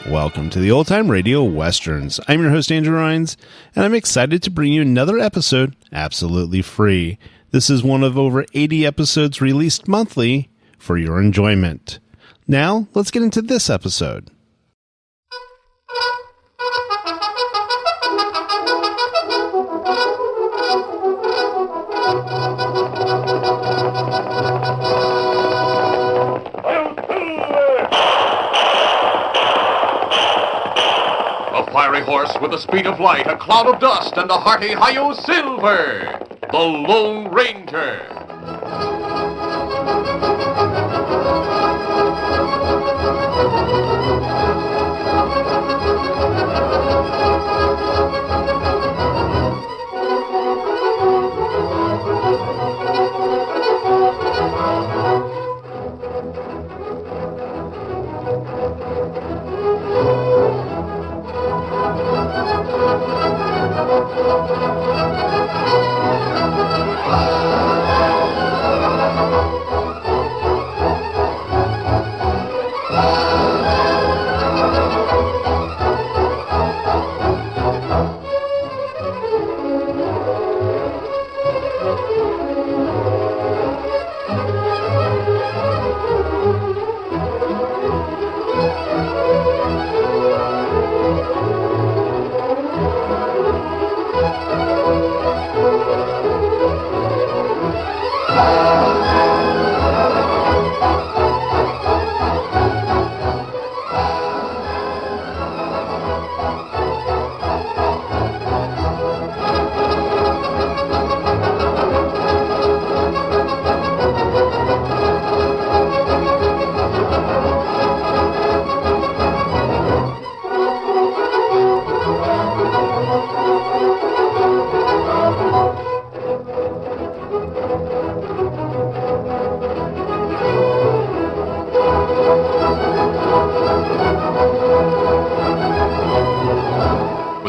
Welcome to the Old Time Radio Westerns. I'm your host, Andrew Rhynes, and I'm excited to bring you another episode absolutely free. This is one of over 80 episodes released monthly for your enjoyment. Now, let's get into this episode. Fiery horse with the speed of light, a cloud of dust, and a hearty hi-yo silver, the Lone Ranger.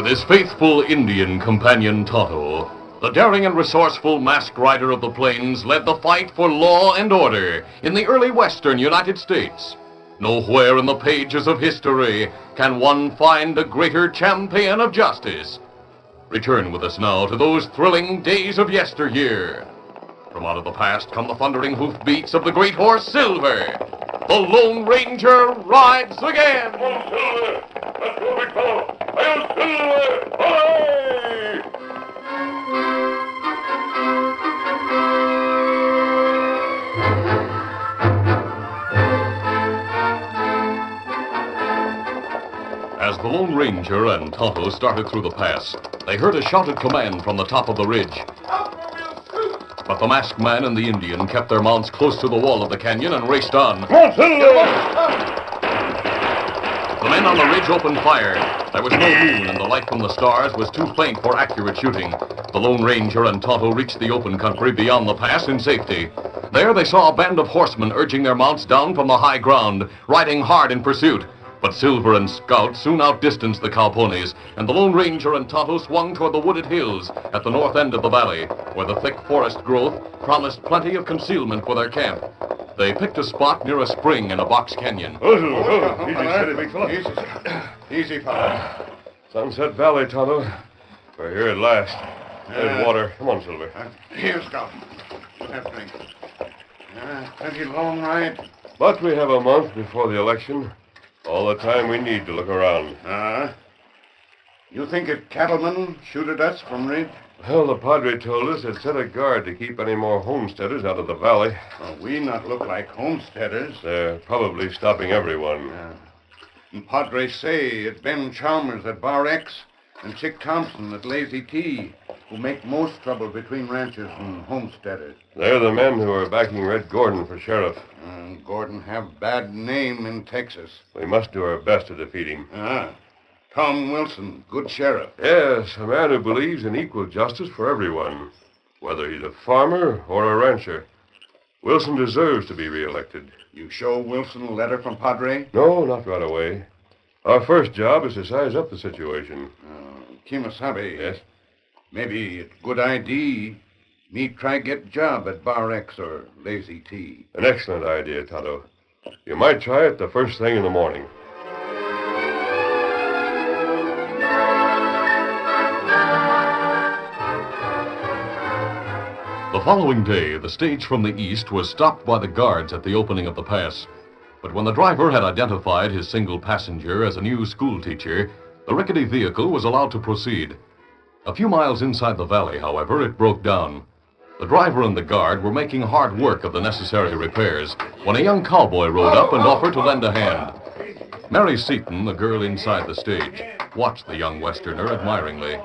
His faithful Indian companion Tonto, the daring and resourceful masked rider of the plains, led the fight for law and order in the early western United States. Nowhere in the pages of history can one find a greater champion of justice. Return with us now to those thrilling days of yesteryear. From out of the past come the thundering hoofbeats of the great horse Silver. The Lone Ranger rides again. Come on, Silver. Let's go, big fellow. Hail, Silver! Hooray! As the Lone Ranger and Tonto started through the pass, they heard a shouted command from the top of the ridge. But the masked man and the Indian kept their mounts close to the wall of the canyon and raced on. The men on the ridge opened fire. There was no moon, and the light from the stars was too faint for accurate shooting. The Lone Ranger and Tonto reached the open country beyond the pass in safety. There they saw a band of horsemen urging their mounts down from the high ground, riding hard in pursuit. But Silver and Scout soon outdistanced the cowponies, and the Lone Ranger and Tonto swung toward the wooded hills at the north end of the valley, where the thick forest growth promised plenty of concealment for their camp. They picked a spot near a spring in a box canyon. Easy, steady, big fella. Easy, fella. Sunset Valley, Tonto. We're here at last. There's water. Come on, Silver. Here, Scout. We'll have drink. Plenty long ride. But we have a month before the election. All the time we need to look around. You think a cattleman shoot at us from Ridge? Well, the Padre told us they'd set a guard to keep any more homesteaders out of the valley. Well, we not look like homesteaders. They're probably stopping everyone. And Padre say it's Ben Chalmers at Bar X and Chick Thompson at Lazy T who make most trouble between ranchers and homesteaders. They're the men who are backing Red Gordon for sheriff. Gordon have bad name in Texas. We must do our best to defeat him. Tom Wilson, good sheriff. Yes, a man who believes in equal justice for everyone, whether he's a farmer or a rancher. Wilson deserves to be reelected. You show Wilson a letter from Padre? No, not right away. Our first job is to size up the situation. Kimasabi. Yes? Maybe it's good idea me try get job at Bar X or Lazy T. An excellent idea, Tonto. You might try it the first thing in the morning. The following day, the stage from the east was stopped by the guards at the opening of the pass. But when the driver had identified his single passenger as a new schoolteacher, the rickety vehicle was allowed to proceed. A few miles inside the valley, however, it broke down. The driver and the guard were making hard work of the necessary repairs when a young cowboy rode up and offered to lend a hand. Mary Seaton, the girl inside the stage, watched the young Westerner admiringly.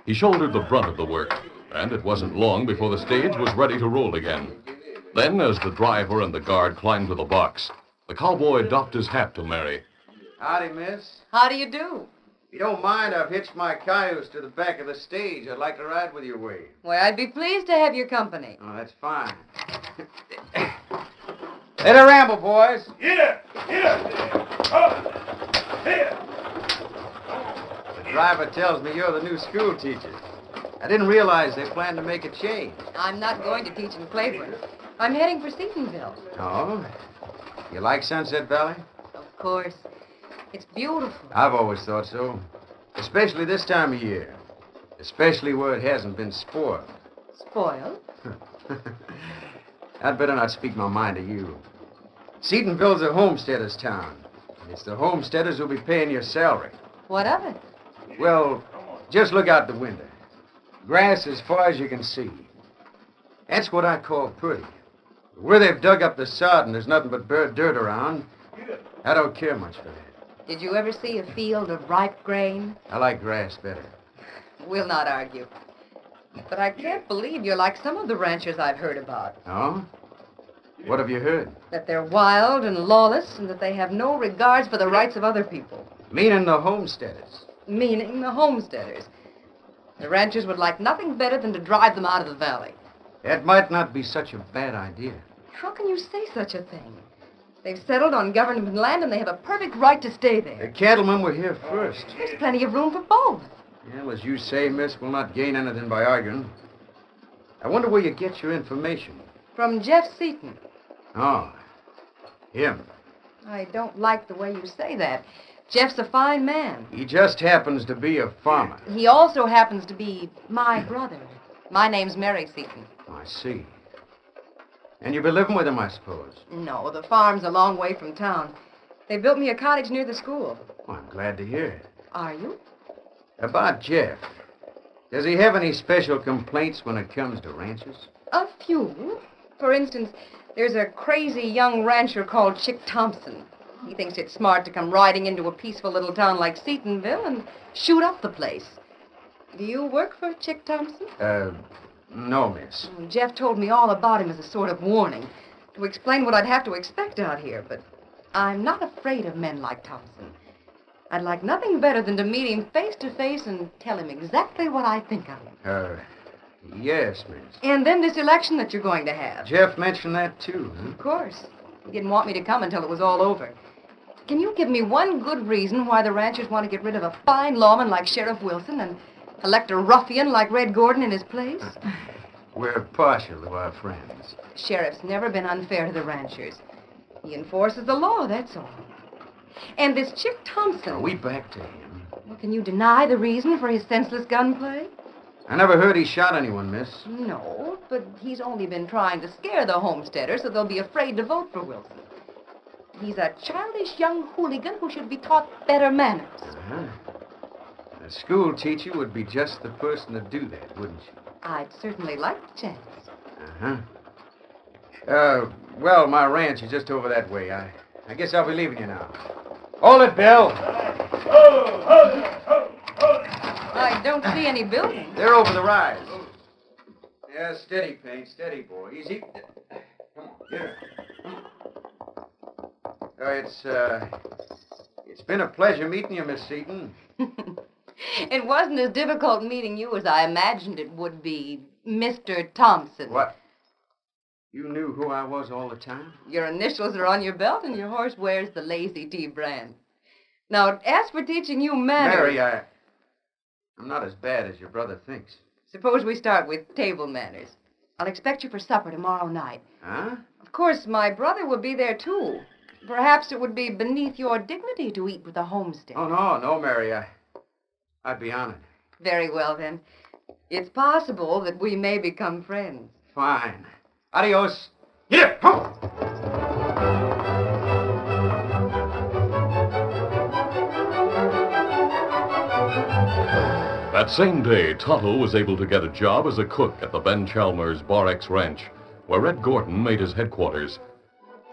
He shouldered the brunt of the work, and it wasn't long before the stage was ready to roll again. Then, as the driver and the guard climbed to the box, the cowboy doffed his hat to Mary. Howdy, miss. How do you do? If you don't mind, I've hitched my cayuse to the back of the stage. I'd like to ride with you away. Well, I'd be pleased to have your company. Oh, that's fine. Let her ramble, boys. Here! The driver tells me you're the new school teacher. I didn't realize they planned to make a change. I'm not going to teach in Claiborne. I'm heading for Seatonville. Oh? You like Sunset Valley? Of course. It's beautiful. I've always thought so. Especially this time of year. Especially where it hasn't been spoiled. Spoiled? I'd better not speak my mind to you. Seatonville's a homesteader's town. And it's the homesteaders who'll be paying your salary. What of it? Well, just look out the window. Grass as far as you can see. That's what I call pretty. Where they've dug up the sod and there's nothing but bare dirt around, I don't care much for that. Did you ever see a field of ripe grain? I like grass better. We'll not argue. But I can't believe you're like some of the ranchers I've heard about. Oh? What have you heard? That they're wild and lawless and that they have no regards for the rights of other people. Meaning the homesteaders. Meaning the homesteaders. The ranchers would like nothing better than to drive them out of the valley. That might not be such a bad idea. How can you say such a thing? They've settled on government land and they have a perfect right to stay The there. cattlemen were here first. There's plenty of room for both. Well, as you say, miss, we'll not gain anything by arguing. I wonder where you get your information. From Jeff Seaton. Oh, him. I don't like the way you say that. Jeff's a fine man. He just happens to be a farmer. He also happens to be my brother. My name's Mary Seaton. I see. And you've been living with him, I suppose. No, the farm's a long way from town. They built me a cottage near the school. Well, I'm glad to hear it. Are you? About Jeff. Does he have any special complaints when it comes to ranches? A few. For instance, there's a crazy young rancher called Chick Thompson. He thinks it's smart to come riding into a peaceful little town like Seatonville and shoot up the place. Do you work for Chick Thompson? No, miss. Jeff told me all about him as a sort of warning, to explain what I'd have to expect out here, but I'm not afraid of men like Thompson. I'd like nothing better than to meet him face to face and tell him exactly what I think of him. Yes, miss. And then this election that you're going to have. Jeff mentioned that, too, huh? Of course. He didn't want me to come until it was all over. Can you give me one good reason why the ranchers want to get rid of a fine lawman like Sheriff Wilson and elect a ruffian like Red Gordon in his place? We're partial to our friends. The sheriff's never been unfair to the ranchers. He enforces the law, that's all. And this Chick Thompson... Are we back to him? Well, can you deny the reason for his senseless gunplay? I never heard he shot anyone, miss. No, but he's only been trying to scare the homesteaders so they'll be afraid to vote for Wilson. He's a childish young hooligan who should be taught better manners. Uh-huh. A school teacher would be just the person to do that, wouldn't she? I'd certainly like the chance. Uh-huh. Well, my ranch is just over that way. I guess I'll be leaving you now. Hold it, Bill. I don't see any buildings. They're over the rise. Yeah, steady, Paint. Steady, boy. Easy. Come on, get her. It's been a pleasure meeting you, Miss Seaton. It wasn't as difficult meeting you as I imagined it would be, Mr. Thompson. What? You knew who I was all the time? Your initials are on your belt and your horse wears the Lazy T brand. Now, as for teaching you manners... Mary, I'm not as bad as your brother thinks. Suppose we start with table manners. I'll expect you for supper tomorrow night. Huh? Of course, my brother will be there, too. Perhaps it would be beneath your dignity to eat with a homesteader. Oh, no, Mary. I'd be honored. Very well, then. It's possible that we may become friends. Fine. Adios. Here! Come! That same day, Tonto was able to get a job as a cook at the Ben Chalmers Bar X Ranch, where Red Gordon made his headquarters.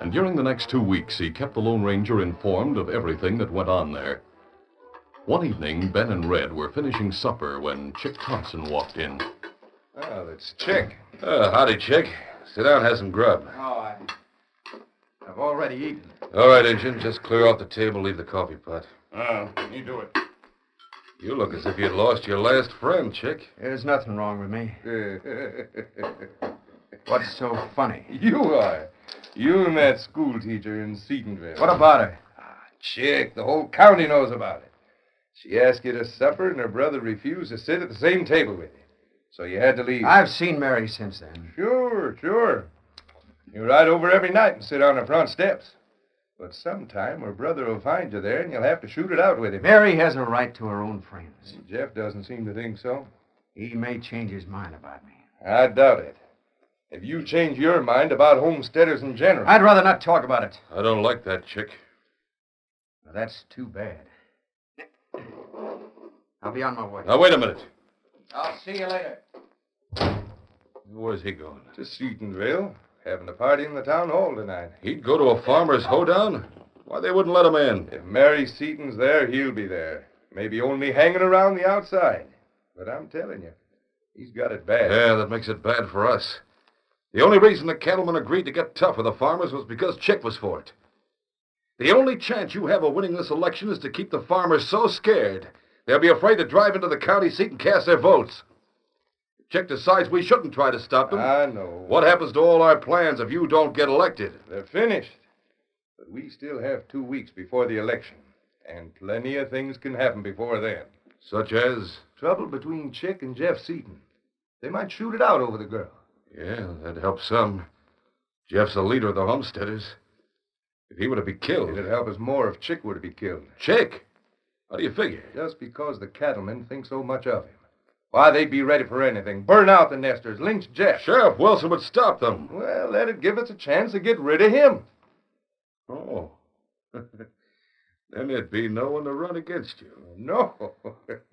And during the next 2 weeks, he kept the Lone Ranger informed of everything that went on there. One evening, Ben and Red were finishing supper when Chick Thompson walked in. Oh, that's Chick. Howdy, Chick. Sit down and have some grub. Oh, I've already eaten. All right, Injun. Just clear off the table, leave the coffee pot. You do it. You look as if you'd lost your last friend, Chick. There's nothing wrong with me. What's so funny? You are. You and that school teacher in Seatonville. What about her? Chick, the whole county knows about it. She asked you to supper, and her brother refused to sit at the same table with you. So you had to leave. I've seen Mary since then. Sure. You ride over every night and sit on the front steps. But sometime her brother will find you there, and you'll have to shoot it out with him. Mary has a right to her own friends. Jeff doesn't seem to think so. He may change his mind about me. I doubt it. If you change your mind about homesteaders in general... I'd rather not talk about it. I don't like that, Chick. Well, that's too bad. I'll be on my way. Now, wait a minute. I'll see you later. Where's he going? To Seatonville. Having a party in the town hall tonight. He'd go to a farmer's hoedown? Why, they wouldn't let him in. If Mary Seaton's there, he'll be there. Maybe only hanging around the outside. But I'm telling you, he's got it bad. Yeah, that makes it bad for us. The only reason the cattlemen agreed to get tough with the farmers was because Chick was for it. The only chance you have of winning this election is to keep the farmers so scared they'll be afraid to drive into the county seat and cast their votes. Chick decides we shouldn't try to stop them. I know. What happens to all our plans if you don't get elected? They're finished. But we still have 2 weeks before the election. And plenty of things can happen before then. Such as? Trouble between Chick and Jeff Seaton. They might shoot it out over the girl. Yeah, that'd help some. Jeff's the leader of the homesteaders. If he were to be killed... It'd help us more if Chick were to be killed. Chick? How do you figure? Just because the cattlemen think so much of him. Why, they'd be ready for anything. Burn out the nesters, lynch Jeff. Sheriff Wilson would stop them. Well, that'd give us a chance to get rid of him. Oh. Then there'd be no one to run against you. No.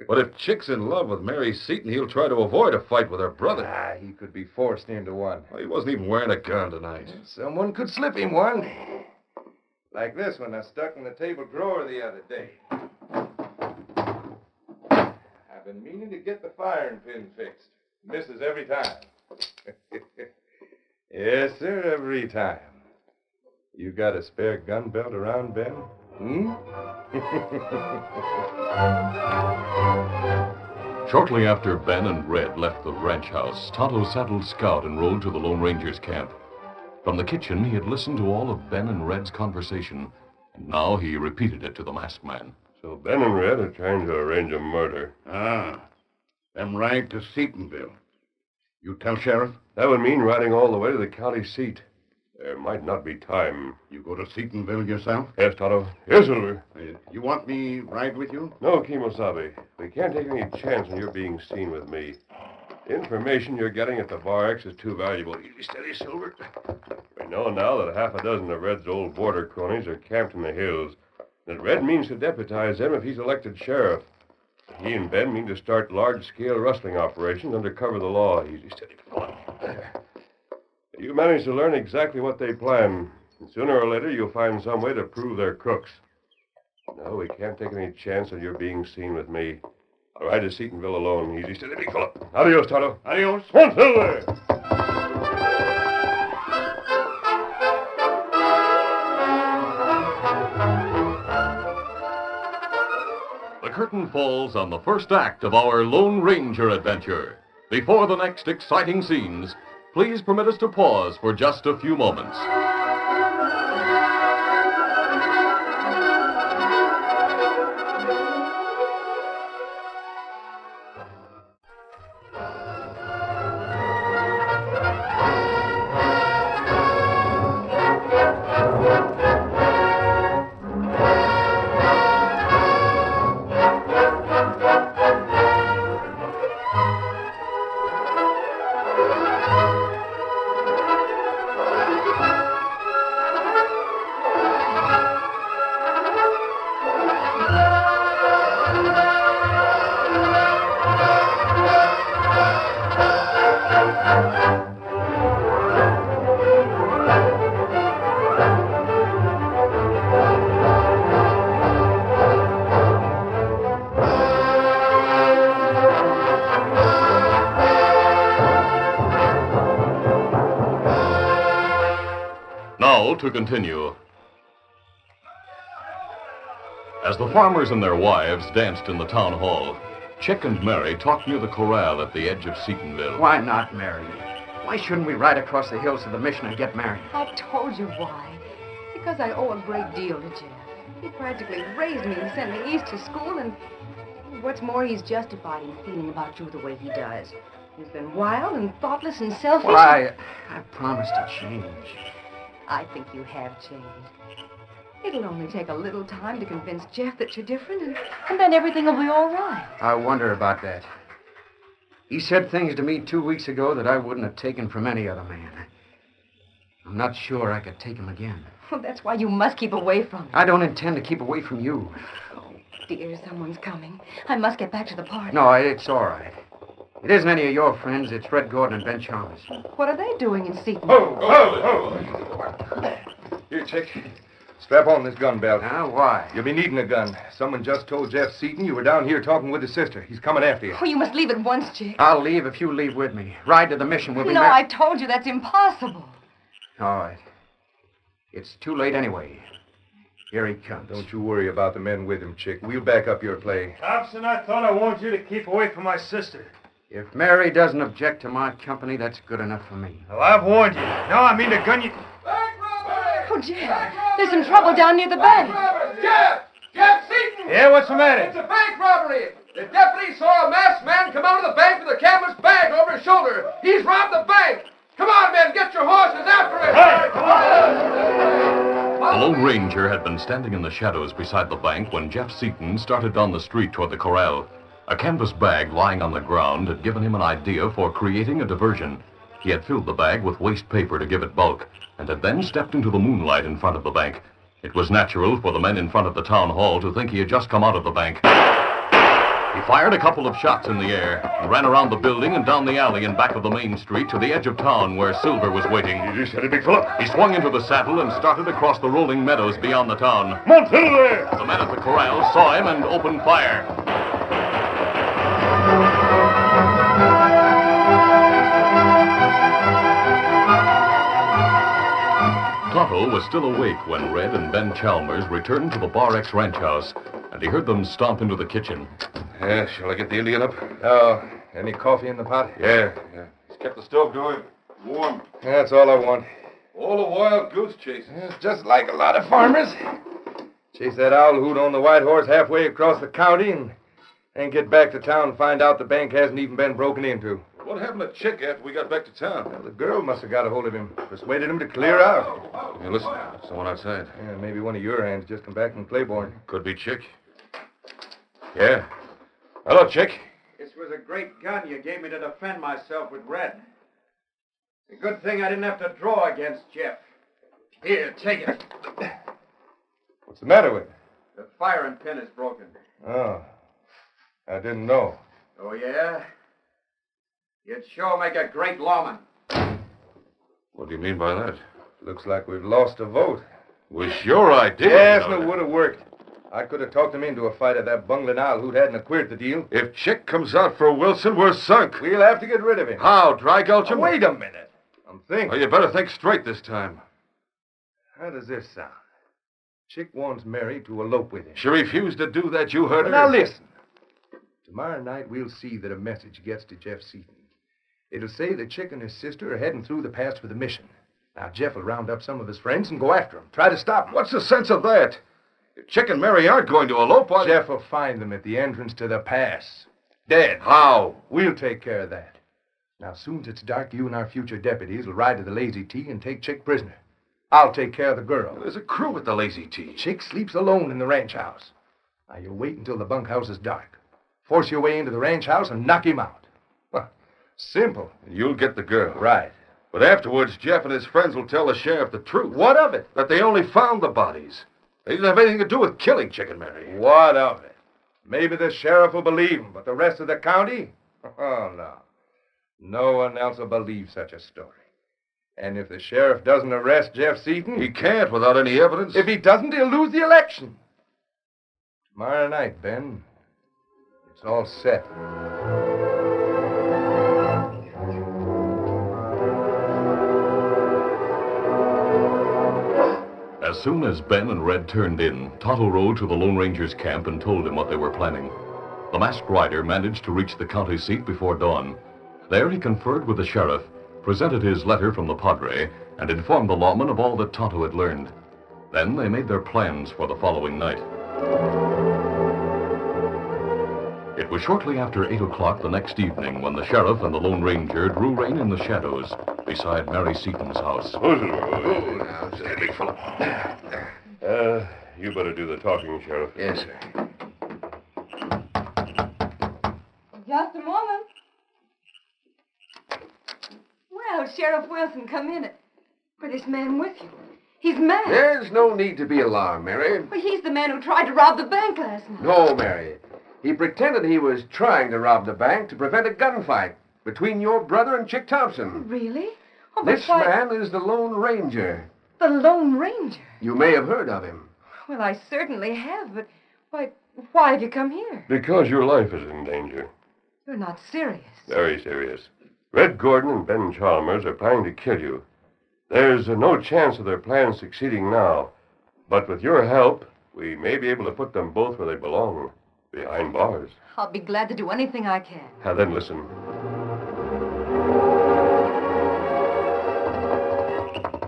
But if Chick's in love with Mary Seaton, he'll try to avoid a fight with her brother. He could be forced into one. Well, he wasn't even wearing a gun tonight. Someone could slip him one. Like this one I stuck in the table drawer the other day. I've been meaning to get the firing pin fixed. Misses every time. Yes, sir, every time. You got a spare gun belt around, Ben? Shortly after Ben and Red left the ranch house, Tonto saddled Scout and rode to the Lone Ranger's camp. From the kitchen, he had listened to all of Ben and Red's conversation, and now he repeated it to the masked man. So Ben and Red are trying to arrange a murder. Them ride to Seatonville. You tell Sheriff? That would mean riding all the way to the county seat. There might not be time. You go to Seatonville yourself? Yes, Tonto. Yes, Silver. You want me ride with you? No, Kimosabe. We can't take any chance on your being seen with me. The information you're getting at the Bar X is too valuable. Easy, steady, Silver. We know now that half a dozen of Red's old border cronies are camped in the hills. That Red means to deputize them if he's elected sheriff. He and Ben mean to start large-scale rustling operations under cover of the law. Easy, steady. Come on. You manage to learn exactly what they plan. And sooner or later, you'll find some way to prove they're crooks. No, we can't take any chance of your being seen with me. I'll ride to Seatonville alone. Easy, steady, big fella. Adios, Tonto. Adios. One, Silver! The curtain falls on the first act of our Lone Ranger adventure. Before the next exciting scenes, please permit us to pause for just a few moments. to continue. As the farmers and their wives danced in the town hall, Chick and Mary talked near the corral at the edge of Seatonville. Why not, Mary? Why shouldn't we ride across the hills to the mission and get married? I've told you why. Because I owe a great deal to Jeff. He practically raised me and sent me east to school, and what's more, he's justified in feeling about you the way he does. He's been wild and thoughtless and selfish. Well, I promised to change. I think you have changed. It'll only take a little time to convince Jeff that you're different, and then everything will be all right. I wonder about that. He said things to me 2 weeks ago that I wouldn't have taken from any other man. I'm not sure I could take him again. Well, that's why you must keep away from him. I don't intend to keep away from you. Oh, dear, someone's coming. I must get back to the party. No, it's all right. It isn't any of your friends. It's Red Gordon and Ben Chalmers. What are they doing in Seaton? Here, Chick. Strap on this gun belt. Now, why? You'll be needing a gun. Someone just told Jeff Seaton you were down here talking with his sister. He's coming after you. Oh, you must leave at once, Chick. I'll leave if you leave with me. Ride to the mission. We'll be No, married. I've told you that's impossible. All right. It's too late anyway. Here he comes. Don't you worry about the men with him, Chick. We'll back up your play. Thompson, I thought I warned you to keep away from my sister. If Mary doesn't object to my company, that's good enough for me. Well, I've warned you. No, I mean the gun you... Oh, Jeff, there's some trouble down near the bank. Jeff! Jeff Seaton! Yeah, what's the matter? It's a bank robbery! The deputy saw a masked man come out of the bank with a canvas bag over his shoulder. He's robbed the bank! Come on, men, get your horses after him! The Lone Ranger had been standing in the shadows beside the bank when Jeff Seaton started down the street toward the corral. A canvas bag lying on the ground had given him an idea for creating a diversion. He had filled the bag with waste paper to give it bulk, and had then stepped into the moonlight in front of the bank. It was natural for the men in front of the town hall to think he had just come out of the bank. He fired a couple of shots in the air and ran around the building and down the alley in back of the main street to the edge of town where Silver was waiting. You just had a big fella. He swung into the saddle and started across the rolling meadows beyond the town. Come on, through there! The men at the corral saw him and opened fire. Tonto was still awake when Red and Ben Chalmers returned to the Bar X ranch house, and he heard them stomp into the kitchen. Yeah, shall I get the Indian up? Oh, any coffee in the pot? Yeah. He's kept the stove going warm. That's all I want. All a wild goose chase. It's just like a lot of farmers. Chase that owl hoot on the white horse halfway across the county and get back to town and find out the bank hasn't even been broken into. What happened to Chick after we got back to town? Well, the girl must have got a hold of him. Persuaded him to clear out. Hey, listen, someone outside. Yeah, maybe one of your hands just come back from Claiborne. Could be Chick. Yeah. Hello, Chick. This was a great gun you gave me to defend myself with Red. It's a good thing I didn't have to draw against Jeff. Here, take it. What's the matter with it? The firing pin is broken. Oh, I didn't know. Oh, yeah? You'd sure make a great lawman. What do you mean by that? Looks like we've lost a vote. Was your idea. Yes, and it would have worked. I could have talked him into a fight at that bungling owl who hadn't queered the deal. If Chick comes out for Wilson, we're sunk. We'll have to get rid of him. How? Dry gulch him? Wait a minute. I'm thinking. Well, you better think straight this time. How does this sound? Chick wants Mary to elope with him. She refused to do that. You heard her. Now listen. Tomorrow night we'll see that a message gets to Jeff Seaton. It'll say that Chick and his sister are heading through the pass for the mission. Now, Jeff will round up some of his friends and go after them. Try to stop them. What's the sense of that? If Chick and Mary aren't going to elope, why... Jeff will find them at the entrance to the pass. Dead. How? We'll take care of that. Now, soon as it's dark, you and our future deputies will ride to the Lazy T and take Chick prisoner. I'll take care of the girl. There's a crew at the Lazy T. Chick sleeps alone in the ranch house. Now, you wait until the bunkhouse is dark. Force your way into the ranch house and knock him out. Well, simple. You'll get the girl. Right. But afterwards, Jeff and his friends will tell the sheriff the truth. What of it? That they only found the bodies. They didn't have anything to do with killing Chick and Mary. What of it? Maybe the sheriff will believe him, but the rest of the county? Oh, no. No one else will believe such a story. And if the sheriff doesn't arrest Jeff Seaton... He can't without any evidence. If he doesn't, he'll lose the election. Tomorrow night, Ben. It's all set. As soon as Ben and Red turned in, Tonto rode to the Lone Ranger's camp and told him what they were planning. The masked rider managed to reach the county seat before dawn. There he conferred with the sheriff, presented his letter from the Padre, and informed the lawman of all that Tonto had learned. Then they made their plans for the following night. It was shortly after 8 o'clock the next evening when the sheriff and the Lone Ranger drew rein in the shadows beside Mary Seaton's house. Big fellow. You better do the talking, Sheriff. Yes, sir. Just a moment. Well, Sheriff Wilson, come in. With this man with you. He's mad. There's no need to be alarmed, Mary. Well, he's the man who tried to rob the bank last night. No, Mary. He pretended he was trying to rob the bank to prevent a gunfight between your brother and Chick Thompson. Really? Oh, but This man is the Lone Ranger. The Lone Ranger? You may have heard of him. Well, I certainly have, but why have you come here? Because your life is in danger. You're not serious. Very serious. Red Gordon and Ben Chalmers are planning to kill you. There's no chance of their plans succeeding now. But with your help, we may be able to put them both where they belong, behind bars. I'll be glad to do anything I can. Now then, listen.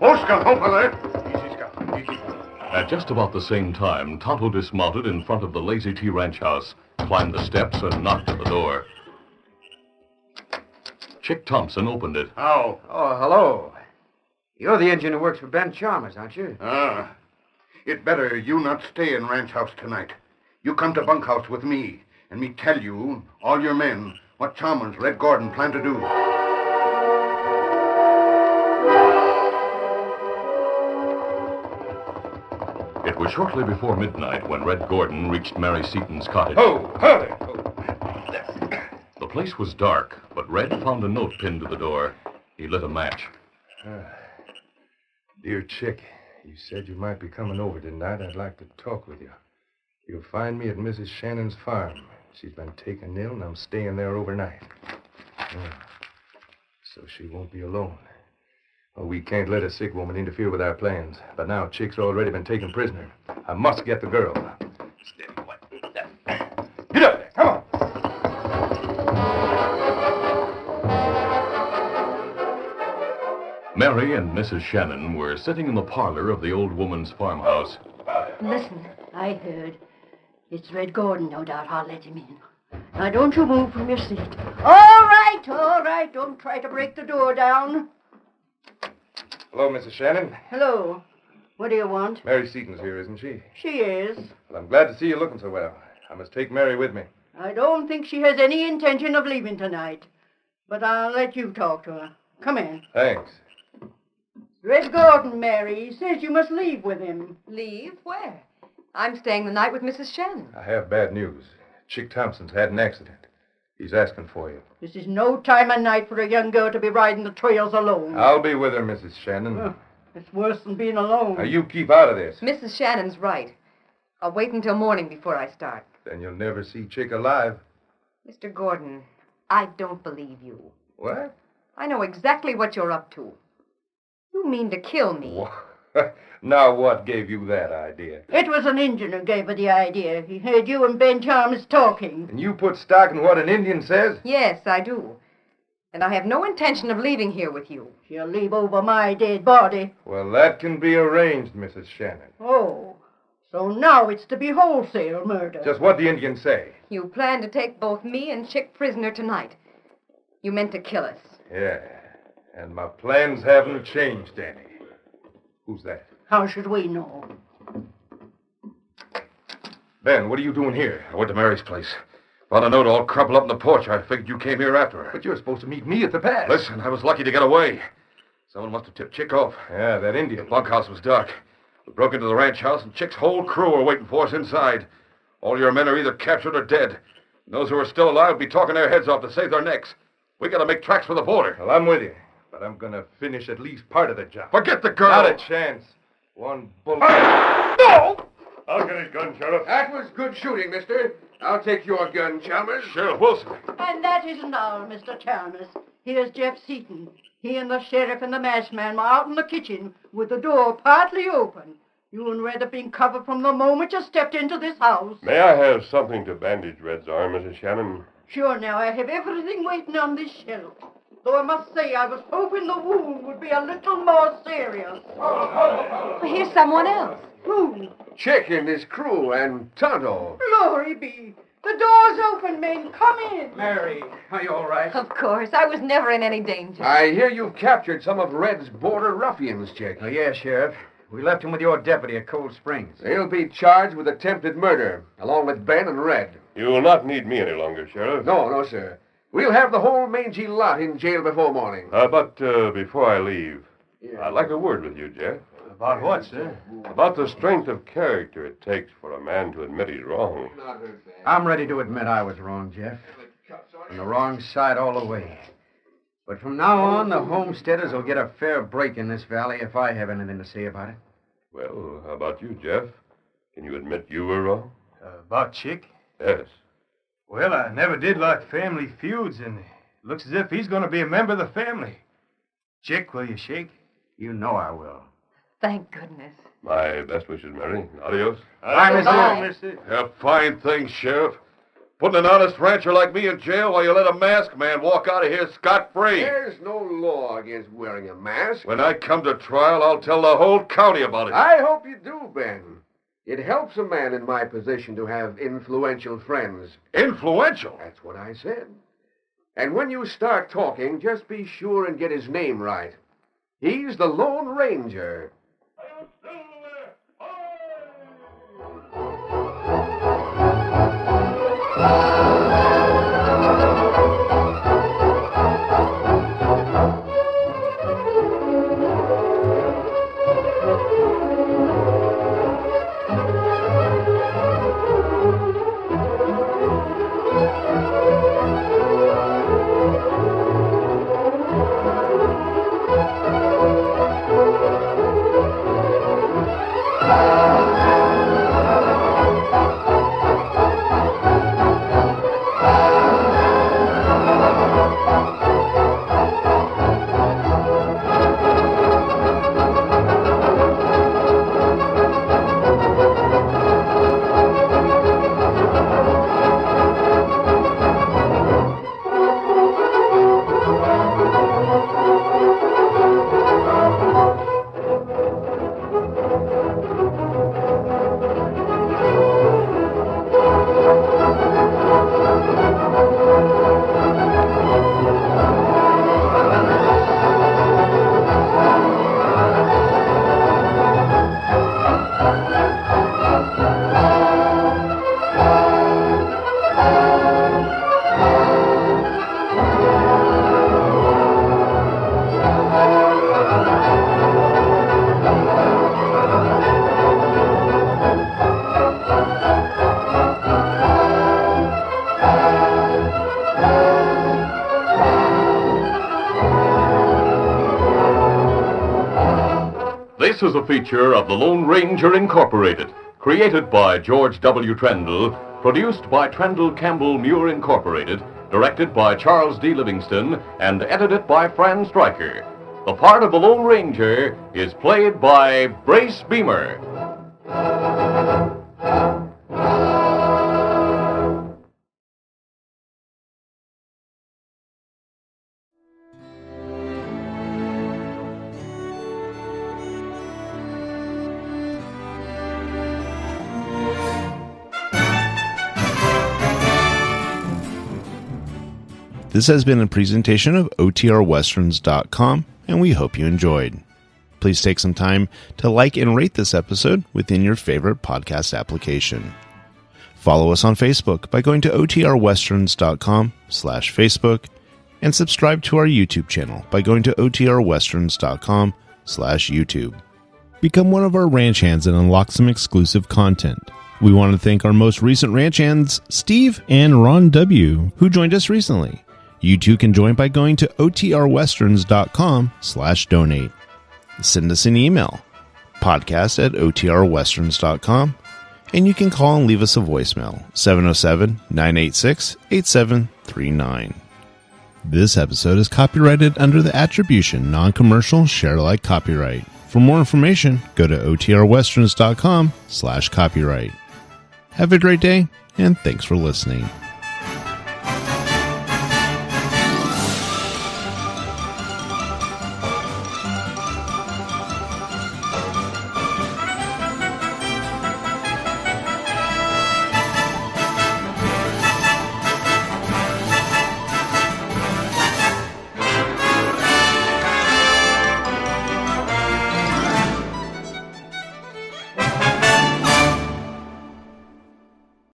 Oscar, over there. Easy, Scout. Easy. At just about the same time, Tonto dismounted in front of the Lazy T ranch house, climbed the steps, and knocked at the door. Chick Thompson opened it. How? Oh, hello. You're the engine who works for Ben Chalmers, aren't you? It better you not stay in ranch house tonight. You come to bunkhouse with me, and me tell you, all your men, what Chalmers, Red Gordon plan to do. It was shortly before midnight when Red Gordon reached Mary Seaton's cottage. Oh, howdy. The place was dark, but Red found a note pinned to the door. He lit a match. Dear Chick, you said you might be coming over tonight. I'd like to talk with you. You'll find me at Mrs. Shannon's farm. She's been taken ill, and I'm staying there overnight. So she won't be alone. Well, we can't let a sick woman interfere with our plans. But now Chick's already been taken prisoner. I must get the girl. Steady, boy. Get up there. Come on. Mary and Mrs. Shannon were sitting in the parlor of the old woman's farmhouse. Listen, I heard. It's Red Gordon, no doubt. I'll let him in. Now, don't you move from your seat. All right. Don't try to break the door down. Hello, Mrs. Shannon. Hello. What do you want? Mary Seaton's here, isn't she? She is. Well, I'm glad to see you looking so well. I must take Mary with me. I don't think she has any intention of leaving tonight. But I'll let you talk to her. Come in. Thanks. Red Gordon, Mary. He says you must leave with him. Leave? Where? I'm staying the night with Mrs. Shannon. I have bad news. Chick Thompson's had an accident. He's asking for you. This is no time of night for a young girl to be riding the trails alone. I'll be with her, Mrs. Shannon. It's worse than being alone. Now, you keep out of this. Mrs. Shannon's right. I'll wait until morning before I start. Then you'll never see Chick alive. Mr. Gordon, I don't believe you. What? I know exactly what you're up to. You mean to kill me. Now, what gave you that idea? It was an Indian who gave her the idea. He heard you and Ben Chalmers talking. And you put stock in what an Indian says? Yes, I do. And I have no intention of leaving here with you. She'll leave over my dead body. Well, that can be arranged, Mrs. Shannon. Oh, so now it's to be wholesale murder. Just what the Indians say. You plan to take both me and Chick prisoner tonight. You meant to kill us. Yeah, and my plans haven't changed any. Who's that? How should we know? Ben, what are you doing here? I went to Mary's place. Found a note all crumpled up in the porch. I figured you came here after her. But you're supposed to meet me at the pass. Listen, I was lucky to get away. Someone must have tipped Chick off. Yeah, that Indian. The bunkhouse was dark. We broke into the ranch house, and Chick's whole crew were waiting for us inside. All your men are either captured or dead. And those who are still alive will be talking their heads off to save their necks. We got to make tracks for the border. Well, I'm with you. But I'm going to finish at least part of the job. Forget the girl. Not a chance. One bullet. No! I'll get his gun, Sheriff. That was good shooting, mister. I'll take your gun, Chalmers. Sheriff Wilson. And that isn't all, Mr. Chalmers. Here's Jeff Seaton. He and the sheriff and the masked man were out in the kitchen with the door partly open. You and Red have been covered from the moment you stepped into this house. May I have something to bandage Red's arm, Mrs. Shannon? Sure, now, I have everything waiting on this shelf. Though I must say, I was hoping the wound would be a little more serious. Well, here's someone else. Who? Chick and his crew and Tonto. Glory be. The door's open, men. Come in. Mary, are you all right? Of course. I was never in any danger. I hear you've captured some of Red's border ruffians, Chick. Oh, yeah, Sheriff. We left him with your deputy at Cold Springs. He'll be charged with attempted murder, along with Ben and Red. You will not need me any longer, Sheriff. No, sir. We'll have the whole mangy lot in jail before morning. But before I leave, I'd like a word with you, Jeff. About what, sir? About the strength of character it takes for a man to admit he's wrong. I'm ready to admit I was wrong, Jeff. On the wrong side all the way. But from now on, the homesteaders will get a fair break in this valley if I have anything to say about it. Well, how about you, Jeff? Can you admit you were wrong? About Chick? Yes. Well, I never did like family feuds, and it looks as if he's going to be a member of the family. Chick, will you shake? You know I will. Thank goodness. My best wishes, Mary. Adios. Bye, mister. A fine thing, Sheriff. Putting an honest rancher like me in jail while you let a masked man walk out of here scot-free. There's no law against wearing a mask. When I come to trial, I'll tell the whole county about it. I hope you do, Ben. It helps a man in my position to have influential friends. Influential? That's what I said. And when you start talking, just be sure and get his name right. He's the Lone Ranger. This is a feature of the Lone Ranger Incorporated, created by George W. Trendle, produced by Trendle Campbell Muir Incorporated, directed by Charles D. Livingston, and edited by Fran Striker. The part of the Lone Ranger is played by Brace Beemer. This has been a presentation of OTRWesterns.com, and we hope you enjoyed. Please take some time to like and rate this episode within your favorite podcast application. Follow us on Facebook by going to OTRWesterns.com/Facebook, and subscribe to our YouTube channel by going to OTRWesterns.com/YouTube. Become one of our ranch hands and unlock some exclusive content. We want to thank our most recent ranch hands, Steve and Ron W., who joined us recently. You too can join by going to OTRWesterns.com/donate. Send us an email, podcast@OTRWesterns.com, and you can call and leave us a voicemail, 707-986-8739. This episode is copyrighted under the attribution, non-commercial, share-alike copyright, For more information, go to otrwesterns.com/copyright. Have a great day, and thanks for listening.